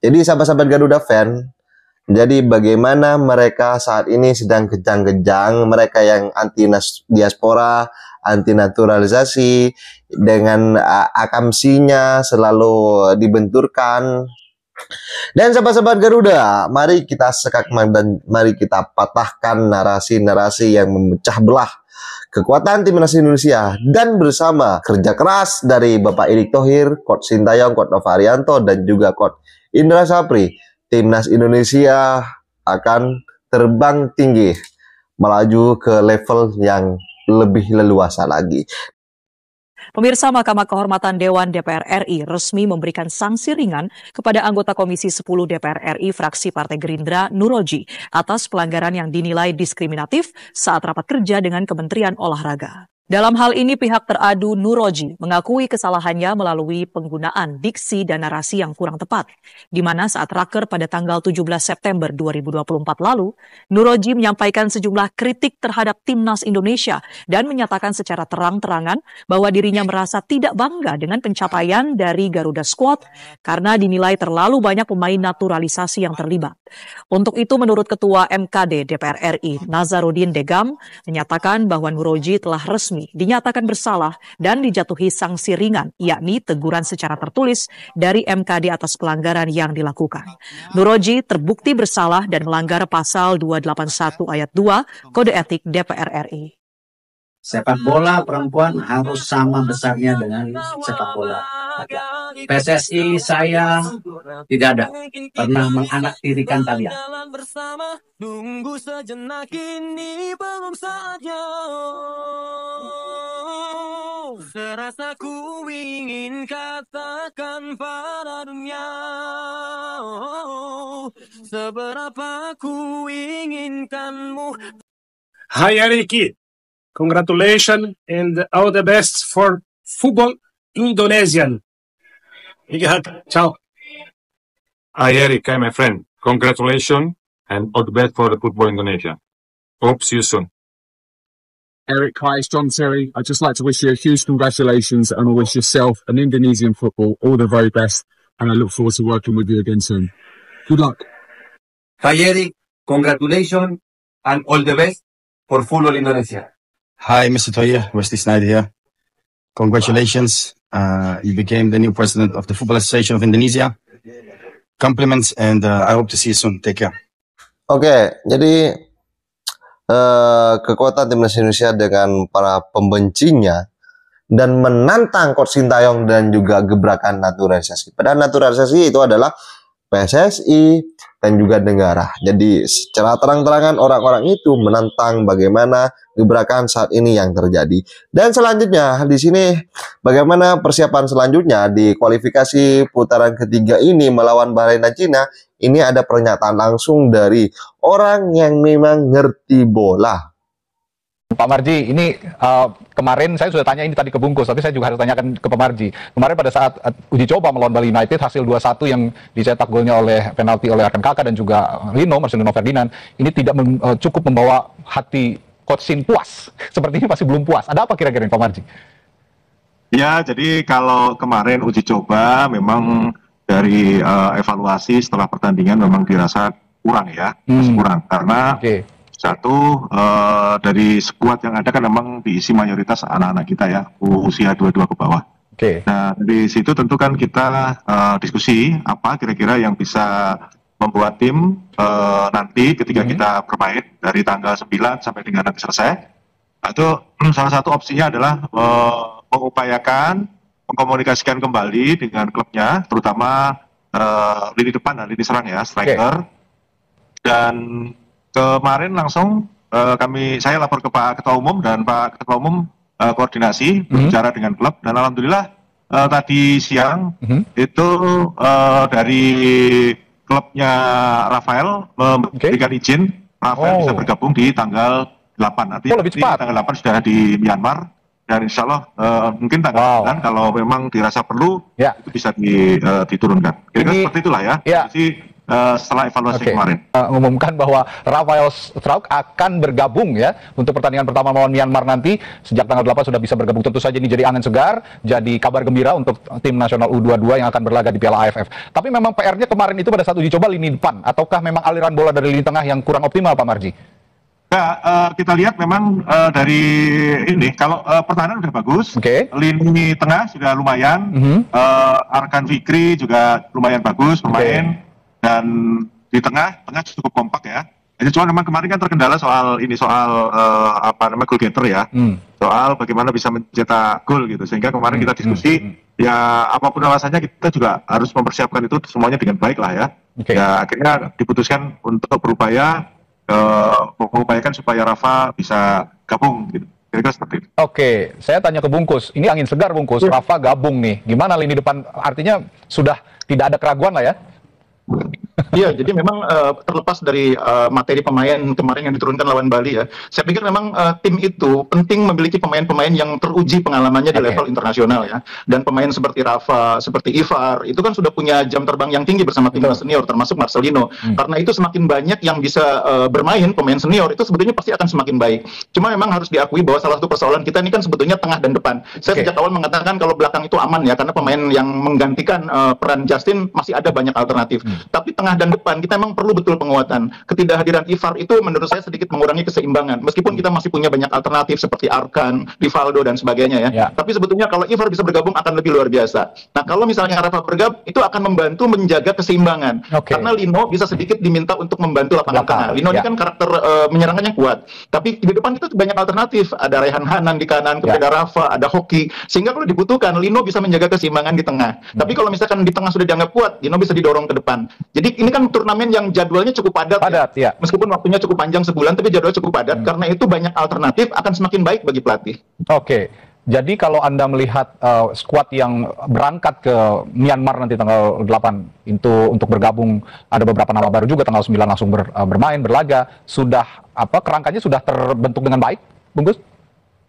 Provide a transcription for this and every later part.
Jadi sahabat-sahabat Garuda fan, jadi bagaimana mereka saat ini sedang kejang-kejang, mereka yang anti diaspora, anti naturalisasi, dengan akamsinya selalu dibenturkan. Dan sahabat-sahabat Garuda, mari kita sekak dan mari kita patahkan narasi-narasi yang memecah belah kekuatan timnas Indonesia, dan bersama kerja keras dari Bapak Erick Thohir, Coach Sintayong, Coach Nova Arianto, dan juga Coach Indra Sapri, timnas Indonesia akan terbang tinggi melaju ke level yang lebih leluasa lagi. Pemirsa, Mahkamah Kehormatan Dewan DPR RI resmi memberikan sanksi ringan kepada anggota Komisi 10 DPR RI fraksi Partai Gerindra Nuroji atas pelanggaran yang dinilai diskriminatif saat rapat kerja dengan Kementerian Olahraga. Dalam hal ini pihak teradu Nuroji mengakui kesalahannya melalui penggunaan diksi dan narasi yang kurang tepat, di mana saat raker pada tanggal 17 September 2024 lalu, Nuroji menyampaikan sejumlah kritik terhadap timnas Indonesia dan menyatakan secara terang-terangan bahwa dirinya merasa tidak bangga dengan pencapaian dari Garuda Squad karena dinilai terlalu banyak pemain naturalisasi yang terlibat. Untuk itu, menurut Ketua MKD DPR RI Nazarudin Degam menyatakan bahwa Nuroji telah resmi dinyatakan bersalah dan dijatuhi sanksi ringan, yakni teguran secara tertulis dari MKD atas pelanggaran yang dilakukan. Nuroji terbukti bersalah dan melanggar pasal 281 ayat 2 Kode Etik DPR RI. Sepak bola perempuan harus sama besarnya dengan sepak bola PSSI. Saya tidak ada pernah menganaktirikan kalian. Nunggu sejenak ini belum saatnya. Serasa ku ingin katakan pada dunia, seberapa ku inginkanmu. Hi Eric, congratulations and all the best for football Indonesian. Ciao. Hi Eric, my friend. Congratulations and all the best for the football Indonesia. Hope see you soon. Eric, hi, it's John Terry. I'd just like to wish you a huge congratulations, and I wish yourself and Indonesian football all the very best, and I look forward to working with you again soon. Good luck. Hi Eric, congratulations and all the best for football Indonesia. Hi, Mr. Thohir, Wesley Sneijder here. Congratulations, you became the new president of the Football Association of Indonesia. Compliments, and I hope to see you soon. Take care. Oke, jadi kekuatan timnas Indonesia dengan para pembencinya dan menantang Coach Sintayong dan juga gebrakan naturalisasi. Padahal naturalisasi itu adalah PSSI dan juga negara. Jadi secara terang-terangan orang-orang itu menantang bagaimana gebrakan saat ini yang terjadi. Dan selanjutnya di sini bagaimana persiapan selanjutnya di kualifikasi putaran ketiga ini melawan Bahrain dan Cina. Ini ada pernyataan langsung dari orang yang memang ngerti bola. Pak Marji, ini kemarin saya sudah tanya ini tadi ke Bungkus, tapi saya juga harus tanyakan ke Pak Marji. Kemarin pada saat uji coba melawan Bali United, hasil 2-1 yang dicetak golnya oleh penalti oleh rekan kakak dan juga Marcelino Ferdinand, ini tidak cukup membawa hati Coach Sin puas. Seperti ini masih belum puas. Ada apa kira-kira Pak Marji? Ya, jadi kalau kemarin uji coba memang dari evaluasi setelah pertandingan memang dirasa kurang ya, masih kurang karena satu dari skuad yang ada kan memang diisi mayoritas anak-anak kita ya, usia 22 ke bawah. Nah dari situ tentu kan kita diskusi apa kira-kira yang bisa membuat tim nanti ketika kita bermain dari tanggal 9 sampai dengan nanti selesai. Itu salah satu opsinya adalah mengupayakan mengkomunikasikan kembali dengan klubnya, terutama lini depan dan lini serang ya, striker. Dan kemarin langsung saya lapor ke Pak Ketua Umum dan Pak Ketua Umum koordinasi berbicara dengan klub, dan alhamdulillah tadi siang itu dari klubnya Rafael memberikan izin Rafael bisa bergabung di tanggal 8. Artinya tanggal 8 sudah di Myanmar. Dan insya Allah mungkin tanggal 9 kalau memang dirasa perlu itu bisa diturunkan. Kira-kira seperti itulah ya. Jadi setelah evaluasi kemarin. Mengumumkan bahwa Rafael Struijk akan bergabung ya untuk pertandingan pertama melawan Myanmar nanti. Sejak tanggal 8 sudah bisa bergabung. Tentu saja ini jadi angin segar, jadi kabar gembira untuk tim nasional U22 yang akan berlaga di Piala AFF. Tapi memang PR-nya kemarin itu pada saat uji coba lini depan, ataukah memang aliran bola dari lini tengah yang kurang optimal, Pak Marji? Ya, kita lihat memang dari ini, kalau pertahanan udah bagus, lini tengah sudah lumayan, Arkan Fikri juga lumayan bagus bermain, dan di tengah cukup kompak ya. Cuma memang kemarin kan terkendala soal goal getter ya, soal bagaimana bisa mencetak gol gitu, sehingga kemarin kita diskusi, ya apapun alasannya kita juga harus mempersiapkan itu semuanya dengan baik lah ya. Ya akhirnya diputuskan untuk berupaya mengupayakan supaya Rafa bisa gabung gitu. Kira-kira seperti itu. Oke, saya tanya ke Bungkus. Ini angin segar Bungkus, Rafa gabung nih. Gimana lini depan? Artinya sudah tidak ada keraguan lah ya? Iya, jadi memang terlepas dari materi pemain kemarin yang diturunkan lawan Bali ya, saya pikir memang tim itu penting memiliki pemain-pemain yang teruji pengalamannya di level internasional ya. Dan pemain seperti Rafa, seperti Ivar, itu kan sudah punya jam terbang yang tinggi bersama timnas senior, termasuk Marcelino. Karena itu semakin banyak yang bisa bermain pemain senior, itu sebetulnya pasti akan semakin baik. Cuma memang harus diakui bahwa salah satu persoalan kita ini kan sebetulnya tengah dan depan. Saya sejak awal mengatakan kalau belakang itu aman ya, karena pemain yang menggantikan peran Justin masih ada banyak alternatif. Tapi tengah dan depan kita memang perlu betul penguatan. Ketidakhadiran Ivar itu menurut saya sedikit mengurangi keseimbangan. Meskipun kita masih punya banyak alternatif seperti Arkan, Rivaldo dan sebagainya ya. Tapi sebetulnya kalau Ivar bisa bergabung akan lebih luar biasa. Nah, kalau misalnya Rafa bergabung itu akan membantu menjaga keseimbangan. Karena Lino bisa sedikit diminta untuk membantu lapangan tengah. Lino ini kan karakter menyerangnya kuat. Tapi di depan kita banyak alternatif. Ada Rehan Hanan di kanan, kemudian ada Rafa, ada Hoki. Sehingga kalau dibutuhkan Lino bisa menjaga keseimbangan di tengah. Tapi kalau misalkan di tengah sudah dianggap kuat, Lino bisa didorong ke depan. Jadi ini kan turnamen yang jadwalnya cukup padat ya. Meskipun waktunya cukup panjang sebulan, tapi jadwalnya cukup padat. Karena itu banyak alternatif akan semakin baik bagi pelatih. Oke, jadi kalau Anda melihat skuad yang berangkat ke Myanmar nanti tanggal 8 itu untuk bergabung, ada beberapa nama baru juga tanggal 9 langsung bermain, berlaga, sudah kerangkanya sudah terbentuk dengan baik, Bungkus?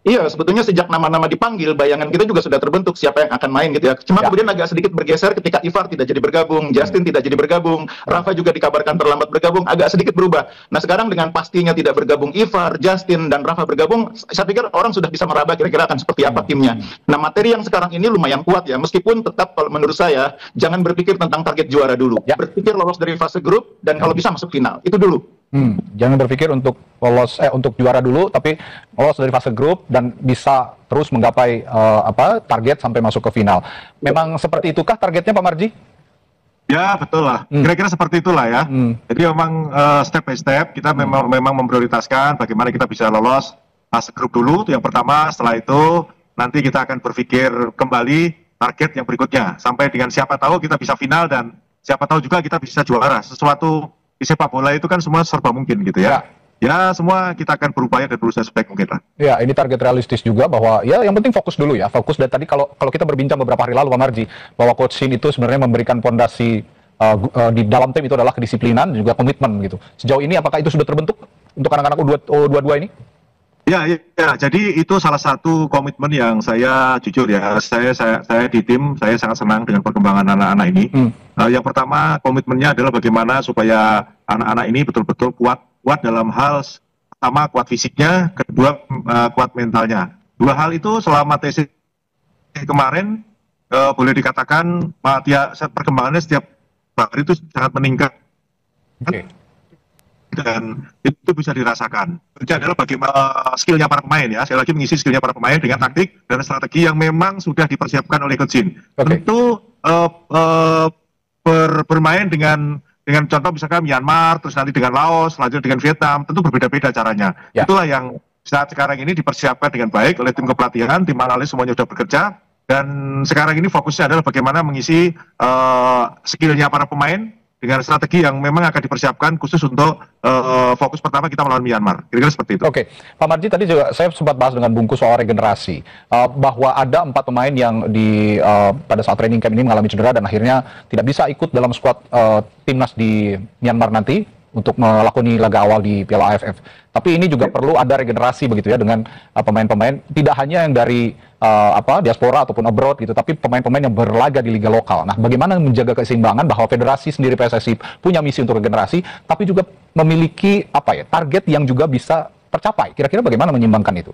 Iya, sebetulnya sejak nama-nama dipanggil, bayangan kita juga sudah terbentuk siapa yang akan main gitu ya. Cuma kemudian agak sedikit bergeser ketika Ivar tidak jadi bergabung, Justin tidak jadi bergabung, Rafa juga dikabarkan terlambat bergabung, agak sedikit berubah. Nah sekarang dengan pastinya tidak bergabung Ivar, Justin, dan Rafa bergabung, saya pikir orang sudah bisa meraba kira-kira akan seperti apa timnya. Nah materi yang sekarang ini lumayan kuat ya, meskipun tetap kalau menurut saya, jangan berpikir tentang target juara dulu. Berpikir lolos dari fase grup, dan kalau bisa masuk final, itu dulu. Jangan berpikir untuk lolos untuk juara dulu, tapi lolos dari fase grup dan bisa terus menggapai target sampai masuk ke final. Memang seperti itukah targetnya, Pak Marji? Ya betul lah, kira-kira seperti itulah ya. Jadi memang step by step kita memang memprioritaskan bagaimana kita bisa lolos fase grup dulu, itu yang pertama. Setelah itu nanti kita akan berpikir kembali target yang berikutnya, sampai dengan siapa tahu kita bisa final dan siapa tahu juga kita bisa juara. Sesuatu di sepak bola itu kan semua serba mungkin gitu ya. Ya semua kita akan berupaya dan berusaha sebaik mungkin lah. Ya ini target realistis juga bahwa ya yang penting fokus dulu ya, fokus. Dan tadi kalau kita berbincang beberapa hari lalu Pak Marji, bahwa Coach Shin itu sebenarnya memberikan fondasi di dalam tim itu adalah kedisiplinan dan juga komitmen gitu. Sejauh ini apakah itu sudah terbentuk untuk anak-anak U22 ini? Ya, jadi itu salah satu komitmen yang saya jujur ya, saya di tim, saya sangat senang dengan perkembangan anak-anak ini. Yang pertama komitmennya adalah bagaimana supaya anak-anak ini betul-betul kuat dalam hal pertama kuat fisiknya, kedua kuat mentalnya. Dua hal itu selama TC kemarin boleh dikatakan perkembangannya setiap hari itu sangat meningkat. Dan itu bisa dirasakan. Itu adalah bagaimana skillnya para pemain ya. Saya lagi mengisi skillnya para pemain dengan taktik dan strategi yang memang sudah dipersiapkan oleh Coach Shin. Tentu bermain dengan contoh misalkan Myanmar, terus nanti dengan Laos, selanjutnya dengan Vietnam, tentu berbeda-beda caranya. Itulah yang saat sekarang ini dipersiapkan dengan baik oleh tim kepelatihan, tim analis semuanya sudah bekerja, dan sekarang ini fokusnya adalah bagaimana mengisi skillnya para pemain dengan strategi yang memang akan dipersiapkan khusus untuk fokus pertama kita melawan Myanmar. Kira-kira seperti itu. Oke, Pak Marji tadi juga saya sempat bahas dengan Bungkus soal regenerasi, bahwa ada 4 pemain yang pada saat training camp ini mengalami cedera dan akhirnya tidak bisa ikut dalam skuad timnas di Myanmar nanti. untuk melakoni laga awal di Piala AFF. Tapi ini juga perlu ada regenerasi begitu ya dengan pemain-pemain tidak hanya yang dari diaspora ataupun abroad gitu, tapi pemain-pemain yang berlaga di liga lokal. Nah, bagaimana menjaga keseimbangan bahwa federasi sendiri PSSI punya misi untuk regenerasi, tapi juga memiliki target yang juga bisa tercapai. Kira-kira bagaimana menyimbangkan itu?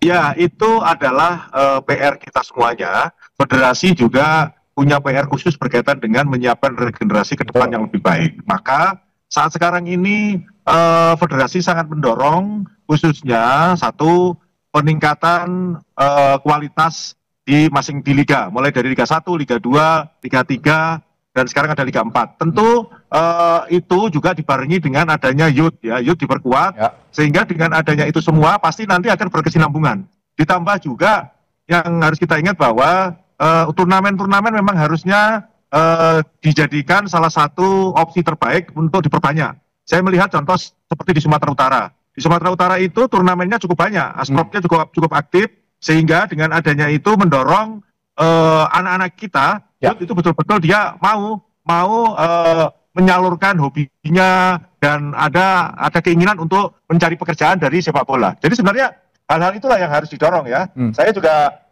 Ya, itu adalah PR kita semuanya. Federasi juga punya PR khusus berkaitan dengan menyiapkan regenerasi ke depan yang lebih baik. Maka saat sekarang ini federasi sangat mendorong khususnya satu peningkatan kualitas di liga, mulai dari Liga 1, Liga 2, Liga 3, dan sekarang ada Liga 4. Tentu itu juga dibarengi dengan adanya youth diperkuat, sehingga dengan adanya itu semua pasti nanti akan berkesinambungan. Ditambah juga yang harus kita ingat bahwa turnamen-turnamen memang harusnya dijadikan salah satu opsi terbaik untuk diperbanyak. Saya melihat contoh seperti di Sumatera Utara. Di Sumatera Utara itu turnamennya cukup banyak, Asprofnya cukup aktif, sehingga dengan adanya itu mendorong anak-anak kita itu betul-betul dia mau menyalurkan hobinya dan ada keinginan untuk mencari pekerjaan dari sepak bola. Jadi sebenarnya hal-hal itulah yang harus didorong ya. Saya juga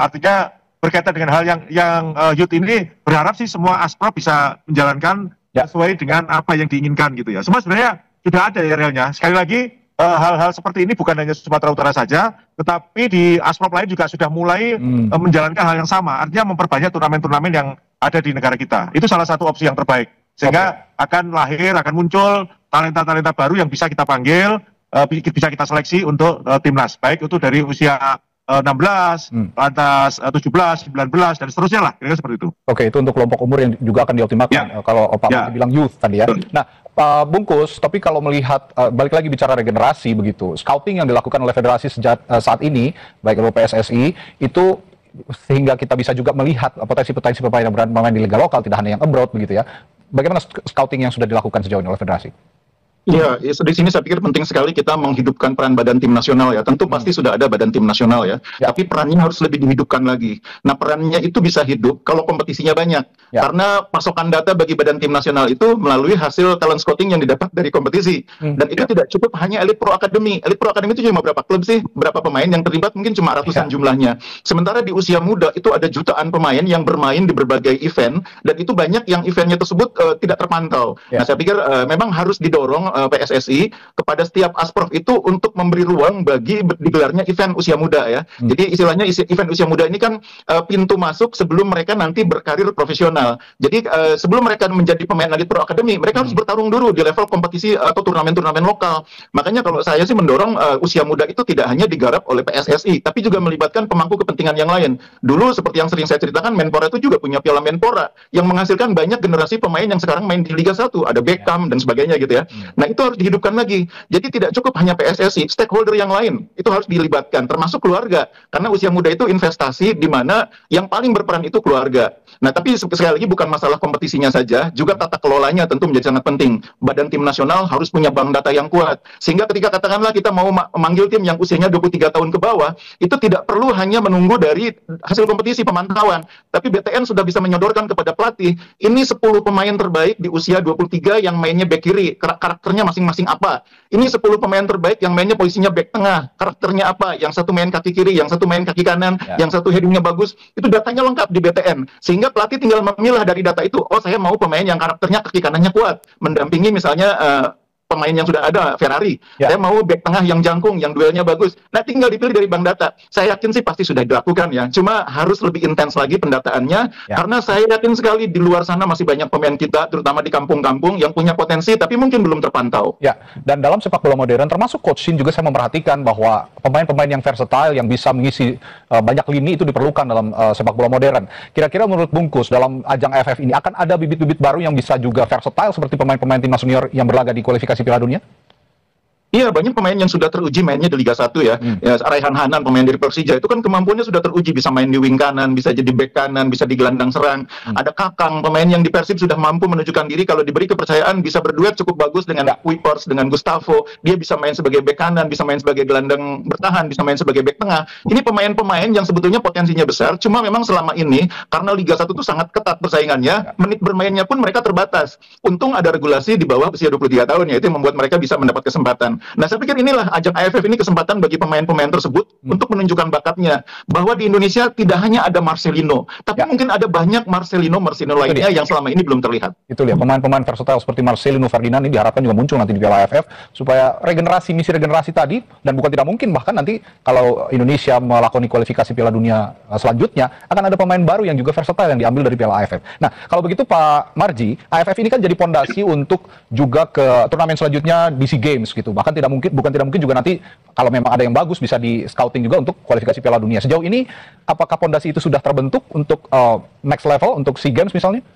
artinya berkaitan dengan hal yang youth ini berharap sih semua Asprof bisa menjalankan sesuai dengan apa yang diinginkan gitu ya. Semua sebenarnya sudah ada ya realnya. Sekali lagi hal-hal seperti ini bukan hanya Sumatera Utara saja, tetapi di Asprof lain juga sudah mulai menjalankan hal yang sama. Artinya memperbanyak turnamen-turnamen yang ada di negara kita. Itu salah satu opsi yang terbaik. Sehingga akan muncul talenta-talenta baru yang bisa kita panggil, bisa kita seleksi untuk timnas. Baik itu dari usia 16, lantas 17, 19, dan seterusnya lah, kira-kira seperti itu. Oke, itu untuk kelompok umur yang juga akan dioptimalkan. Kalau Pak Marji bilang youth tadi ya. Nah, Pak Bungkus, tapi kalau melihat, balik lagi bicara regenerasi begitu, scouting yang dilakukan oleh federasi sejak saat ini, baik oleh PSSI, itu sehingga kita bisa juga melihat potensi-potensi pemain yang bermain di liga lokal, tidak hanya yang abroad begitu ya. Bagaimana scouting yang sudah dilakukan sejauh ini oleh federasi? Ya, di sini saya pikir penting sekali kita menghidupkan peran badan tim nasional ya. Tentu pasti sudah ada badan tim nasional ya, tapi perannya harus lebih dihidupkan lagi. Nah, perannya itu bisa hidup kalau kompetisinya banyak. Karena pasokan data bagi badan tim nasional itu melalui hasil talent scouting yang didapat dari kompetisi. Dan itu tidak cukup hanya Elite Pro Academy. Elite Pro Academy itu cuma berapa klub sih? Berapa pemain yang terlibat? Mungkin cuma ratusan jumlahnya. Sementara di usia muda itu ada jutaan pemain yang bermain di berbagai event, dan itu banyak yang eventnya tersebut tidak terpantau. Nah, saya pikir memang harus didorong PSSI kepada setiap Asprof itu untuk memberi ruang bagi digelarnya event usia muda ya. Jadi istilahnya event usia muda ini kan pintu masuk sebelum mereka nanti berkarir profesional. Jadi sebelum mereka menjadi pemain Elite Pro Academy, mereka harus bertarung dulu di level kompetisi atau turnamen-turnamen lokal. Makanya kalau saya sih mendorong usia muda itu tidak hanya digarap oleh PSSI, tapi juga melibatkan pemangku kepentingan yang lain. Dulu seperti yang sering saya ceritakan, Menpora itu juga punya Piala Menpora yang menghasilkan banyak generasi pemain yang sekarang main di Liga 1, ada Beckham dan sebagainya gitu ya. Nah, itu harus dihidupkan lagi. Jadi tidak cukup hanya PSSI, stakeholder yang lain itu harus dilibatkan, termasuk keluarga. Karena usia muda itu investasi di mana yang paling berperan itu keluarga. Nah, tapi sekali lagi bukan masalah kompetisinya saja, juga tata kelolanya tentu menjadi sangat penting. Badan tim nasional harus punya bank data yang kuat. Sehingga ketika katakanlah kita mau memanggil tim yang usianya 23 tahun ke bawah, itu tidak perlu hanya menunggu dari hasil kompetisi pemantauan. Tapi BTN sudah bisa menyodorkan kepada pelatih, ini 10 pemain terbaik di usia 23 yang mainnya back kiri, karakternya masing-masing apa. Ini 10 pemain terbaik yang mainnya posisinya back tengah, karakternya apa. Yang satu main kaki kiri, yang satu main kaki kanan, yang satu headingnya bagus. Itu datanya lengkap di BTN. Sehingga pelatih tinggal memilah dari data itu, oh saya mau pemain yang karakternya kaki kanannya kuat, mendampingi misalnya pemain yang sudah ada, Ferrari. Saya mau back tengah yang jangkung, yang duelnya bagus. Nah, tinggal dipilih dari bank data. Saya yakin sih pasti sudah dilakukan ya. Cuma harus lebih intens lagi pendataannya, karena saya yakin sekali di luar sana masih banyak pemain kita, terutama di kampung-kampung, yang punya potensi, tapi mungkin belum terpantau. Ya, dan dalam sepak bola modern, termasuk Coach Shin juga saya memperhatikan bahwa pemain-pemain yang versatile, yang bisa mengisi banyak lini itu diperlukan dalam sepak bola modern. Kira-kira menurut Bungkus, dalam ajang AFF ini akan ada bibit-bibit baru yang bisa juga versatile seperti pemain-pemain timnas senior yang berlaga di kualifikasi Piala Dunia? Iya, banyak pemain yang sudah teruji mainnya di Liga 1 ya. Ya, Raihan Hanan pemain dari Persija itu kan kemampuannya sudah teruji, bisa main di wing kanan, bisa jadi bek kanan, bisa di gelandang serang. Ada Kakang, pemain yang di Persib sudah mampu menunjukkan diri kalau diberi kepercayaan bisa berduet cukup bagus dengan Kuipers, dengan Gustavo. Dia bisa main sebagai bek kanan, bisa main sebagai gelandang bertahan, bisa main sebagai bek tengah. Ini pemain-pemain yang sebetulnya potensinya besar, cuma memang selama ini karena Liga 1 itu sangat ketat persaingannya, menit bermainnya pun mereka terbatas. Untung ada regulasi di bawah usia 23 tahun ya, itu yang membuat mereka bisa mendapat kesempatan. Nah, saya pikir inilah ajang AFF ini kesempatan bagi pemain-pemain tersebut untuk menunjukkan bakatnya. Bahwa di Indonesia tidak hanya ada Marcelino, tapi mungkin ada banyak Marcelino lainnya yang selama ini belum terlihat. Itu dia, pemain-pemain versatile seperti Marcelino Ferdinand ini diharapkan juga muncul nanti di Piala AFF supaya misi regenerasi tadi, dan bukan tidak mungkin bahkan nanti kalau Indonesia melakoni kualifikasi Piala Dunia selanjutnya akan ada pemain baru yang juga versatile yang diambil dari Piala AFF. Nah, kalau begitu Pak Marji, AFF ini kan jadi pondasi untuk juga ke turnamen selanjutnya di SEA Games gitu. Bahkan bukan tidak mungkin juga nanti kalau memang ada yang bagus bisa di scouting juga untuk kualifikasi Piala Dunia. Sejauh ini apakah pondasi itu sudah terbentuk untuk next level untuk SEA Games misalnya?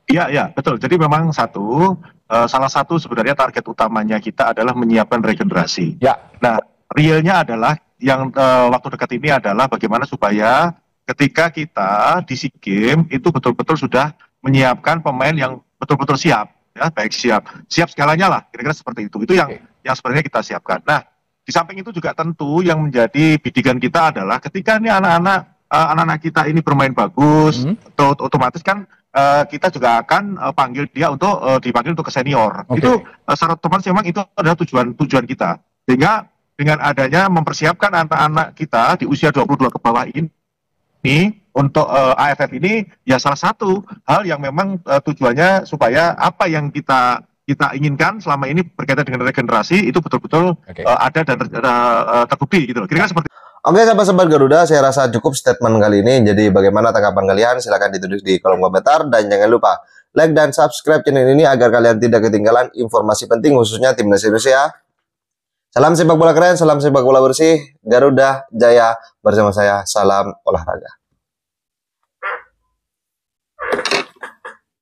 Iya, betul. Jadi memang salah satu sebenarnya target utamanya kita adalah menyiapkan regenerasi. Ya. Nah, realnya adalah yang waktu dekat ini adalah bagaimana supaya ketika kita di SEA Games itu betul-betul sudah menyiapkan pemain yang betul-betul siap, ya, baik siap skalanya lah, kira-kira seperti itu. Itu yang sebenarnya kita siapkan. Nah, di samping itu juga tentu yang menjadi bidikan kita adalah ketika ini anak-anak kita ini bermain bagus, otomatis kan kita juga akan panggil dia untuk dipanggil untuk ke senior. Itu secara otomatis memang itu adalah tujuan kita. Sehingga dengan adanya mempersiapkan anak-anak kita di usia 22 ke bawah ini untuk AFF ini ya salah satu hal yang memang tujuannya supaya apa yang kita inginkan selama ini berkaitan dengan regenerasi itu betul-betul ada dan terbukti gitu loh. Kira-kira seperti Oke, sahabat Garuda, saya rasa cukup statement kali ini. Jadi bagaimana tanggapan kalian? Silahkan ditulis di kolom komentar. Dan jangan lupa like dan subscribe channel ini agar kalian tidak ketinggalan informasi penting khususnya timnas Indonesia. Salam sepak bola keren, salam sepak bola bersih. Garuda Jaya bersama saya. Salam olahraga.